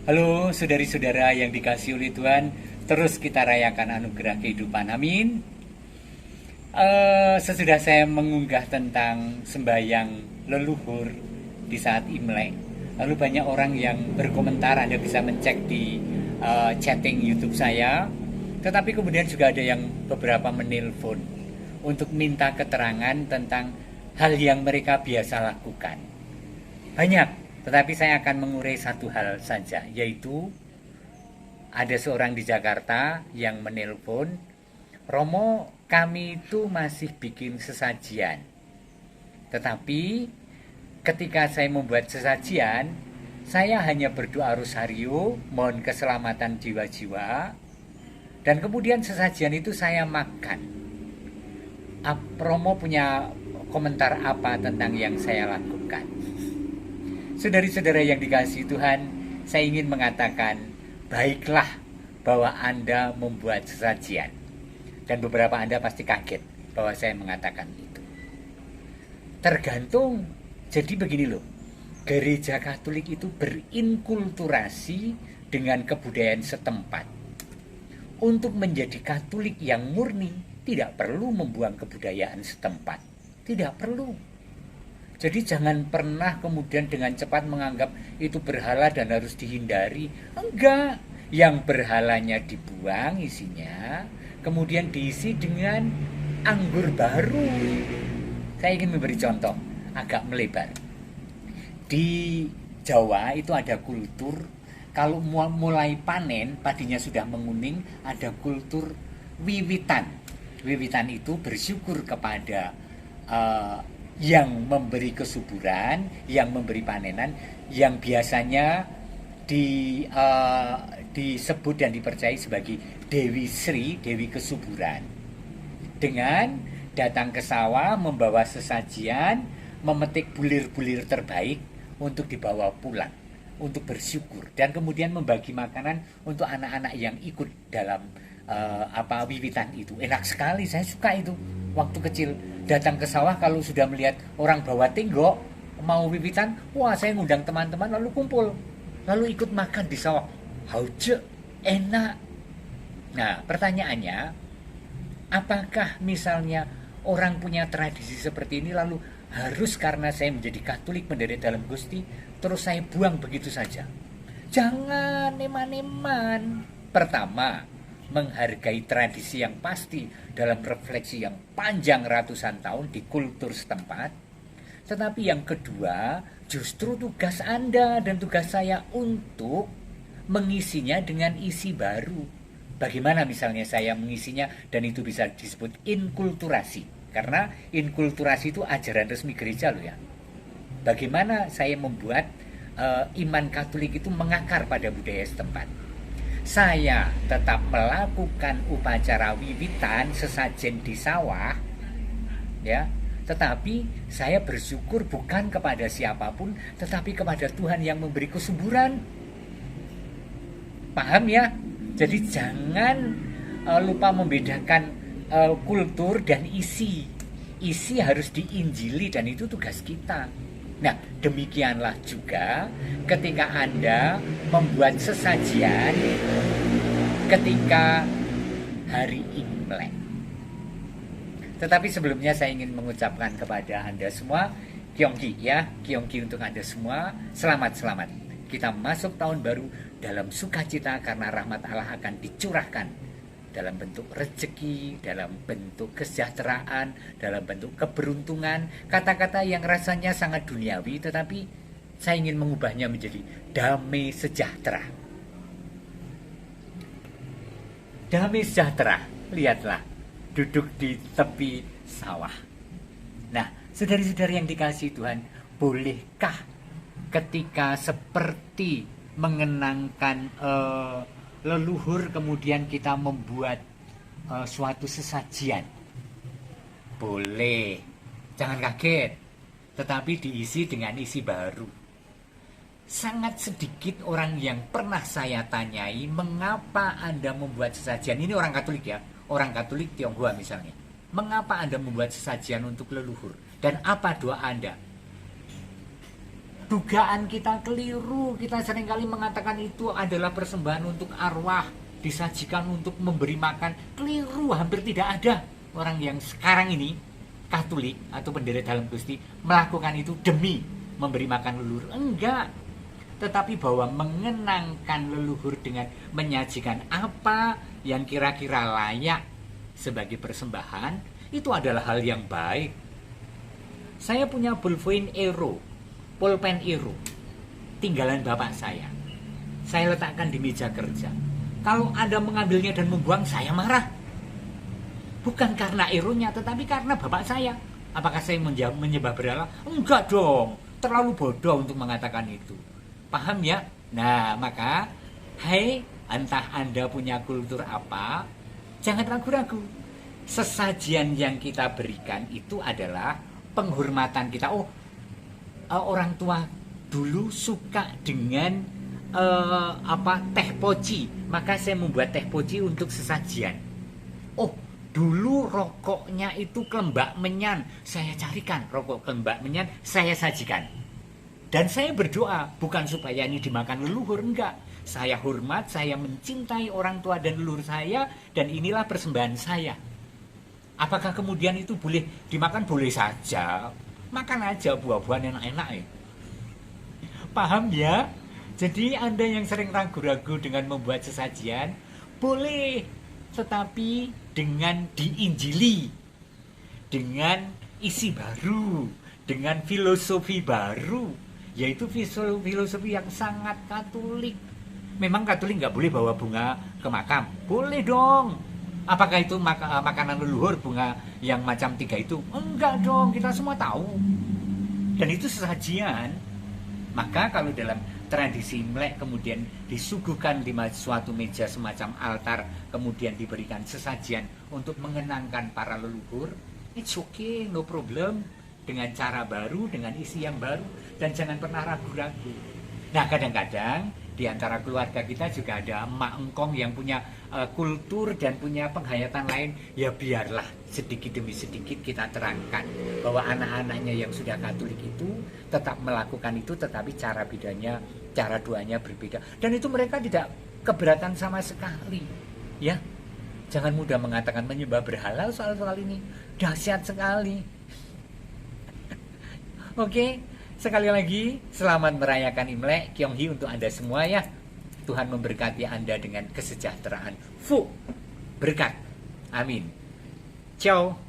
Halo saudari-saudara yang dikasihi oleh Tuhan, terus kita rayakan anugerah kehidupan, amin. Sesudah saya mengunggah tentang sembahyang leluhur di saat Imlek, lalu banyak orang yang berkomentar, Anda bisa mencek di chatting YouTube saya, tetapi kemudian juga ada yang beberapa menelpon untuk minta keterangan tentang hal yang mereka biasa lakukan. Banyak, tetapi saya akan mengurai satu hal saja, yaitu ada seorang di Jakarta yang menelpon, Romo, kami itu masih bikin sesajian. Tetapi ketika saya membuat sesajian, saya hanya berdoa rosario, mohon keselamatan jiwa-jiwa, dan kemudian sesajian itu saya makan. Romo punya komentar apa tentang yang saya lakukan? Saudari-saudara yang dikasihi Tuhan, saya ingin mengatakan, baiklah bahwa Anda membuat sesajian. Dan beberapa Anda pasti kaget bahwa saya mengatakan itu. Tergantung, jadi begini loh, gereja Katolik itu berinkulturasi dengan kebudayaan setempat. Untuk menjadi Katolik yang murni, tidak perlu membuang kebudayaan setempat. Tidak perlu. Jadi jangan pernah kemudian dengan cepat menganggap itu berhala dan harus dihindari. Enggak. Yang berhalanya dibuang isinya, kemudian diisi dengan anggur baru. Saya ingin memberi contoh agak melebar. Di Jawa itu ada kultur, kalau mulai panen, padinya sudah menguning, ada kultur wiwitan. Wiwitan itu bersyukur kepada yang memberi kesuburan, yang memberi panenan, yang biasanya disebut dan dipercayai sebagai Dewi Sri, Dewi Kesuburan. Dengan datang ke sawah, membawa sesajian, memetik bulir-bulir terbaik untuk dibawa pulang, untuk bersyukur, dan kemudian membagi makanan untuk anak-anak yang ikut dalam wiwitan itu. Enak sekali, saya suka itu. Waktu kecil datang ke sawah, kalau sudah melihat orang bawa tenggok mau wiwitan, wah saya ngundang teman-teman lalu kumpul, lalu ikut makan di sawah. Hauce, enak. Nah, pertanyaannya, apakah misalnya orang punya tradisi seperti ini lalu harus karena saya menjadi Katolik menderek dalam Gusti terus saya buang begitu saja? Jangan eman-eman. Pertama, menghargai tradisi yang pasti dalam refleksi yang panjang ratusan tahun di kultur setempat. Tetapi yang kedua, justru tugas Anda dan tugas saya untuk mengisinya dengan isi baru. Bagaimana misalnya saya mengisinya, dan itu bisa disebut inkulturasi. Karena inkulturasi itu ajaran resmi gereja loh ya. Bagaimana saya membuat iman Katolik itu mengakar pada budaya setempat. Saya tetap melakukan upacara wiwitan sesajen di sawah, ya. Tetapi saya bersyukur bukan kepada siapapun, tetapi kepada Tuhan yang memberi kesuburan. Paham ya? Jadi jangan lupa membedakan kultur dan isi. Isi harus diinjili dan itu tugas kita. Nah, demikianlah juga ketika Anda membuat sesajian ketika hari Imlek. Tetapi sebelumnya saya ingin mengucapkan kepada Anda semua, Kyongki ya, Kyongki untuk Anda semua, selamat. Kita masuk tahun baru dalam sukacita karena rahmat Allah akan dicurahkan dalam bentuk rezeki, dalam bentuk kesejahteraan, dalam bentuk keberuntungan. Kata-kata yang rasanya sangat duniawi, tetapi saya ingin mengubahnya menjadi damai sejahtera. Damai sejahtera, lihatlah, duduk di tepi sawah. Nah, saudari-saudari yang dikasihi Tuhan, bolehkah ketika seperti mengenangkan leluhur kemudian kita membuat suatu sesajian? Boleh, jangan kaget, tetapi diisi dengan isi baru. Sangat sedikit orang yang pernah saya tanyai, mengapa Anda membuat sesajian? Ini orang Katolik ya, orang Katolik Tionghoa misalnya. Mengapa Anda membuat sesajian untuk leluhur? Dan apa doa Anda? dugaan kita keliru. Kita seringkali mengatakan itu adalah persembahan untuk arwah, disajikan untuk memberi makan. Keliru, hampir tidak ada orang yang sekarang ini Katolik atau pendeta dalam Gusti melakukan itu demi memberi makan leluhur. Enggak. Tetapi bahwa mengenangkan leluhur dengan menyajikan apa yang kira-kira layak sebagai persembahan, itu adalah hal yang baik. Saya punya pulpen Aero, tinggalan bapak saya. Saya letakkan di meja kerja. Kalau Anda mengambilnya dan membuang, saya marah. Bukan karena Aeronya, tetapi karena bapak saya. Apakah saya menyembah berhala? Enggak dong, terlalu bodoh untuk mengatakan itu. Paham ya? Nah, maka entah Anda punya kultur apa, jangan ragu-ragu. Sesajian yang kita berikan itu adalah penghormatan kita. Orang tua dulu suka dengan teh poci, maka saya membuat teh poci untuk sesajian. Dulu rokoknya itu kelembak menyan, saya carikan rokok kelembak menyan, saya sajikan. Dan saya berdoa, bukan supaya ini dimakan leluhur, enggak. Saya hormat, saya mencintai orang tua dan leluhur saya, dan inilah persembahan saya. Apakah kemudian itu boleh dimakan? Boleh saja. Makan aja buah-buahan yang enak ya. Paham ya? Jadi Anda yang sering ragu-ragu dengan membuat sesajian, boleh. Tetapi dengan diinjili, dengan isi baru, dengan filosofi baru, yaitu filosofi yang sangat Katolik. Memang Katolik nggak boleh bawa bunga ke makam? Boleh dong. Apakah itu makanan leluhur bunga yang macam 3 itu? Enggak dong, kita semua tahu. Dan itu sesajian. Maka kalau dalam tradisi Imlek kemudian disuguhkan di suatu meja semacam altar, kemudian diberikan sesajian untuk mengenangkan para leluhur, it's okay, no problem. Dengan cara baru, dengan isi yang baru, dan jangan pernah ragu-ragu. Nah, kadang-kadang di antara keluarga kita juga ada emak engkong yang punya kultur dan punya penghayatan lain. Ya biarlah sedikit demi sedikit kita terangkan bahwa anak-anaknya yang sudah Katolik itu tetap melakukan itu, tetapi cara bedanya, cara doanya berbeda. Dan itu mereka tidak keberatan sama sekali. Ya, jangan mudah mengatakan menyembah berhala soal-soal ini. Dahsyat sekali. Oke, sekali lagi selamat merayakan Imlek Kyonghi untuk Anda semua ya. Tuhan memberkati Anda dengan kesejahteraan. Berkat. Amin. Ciao.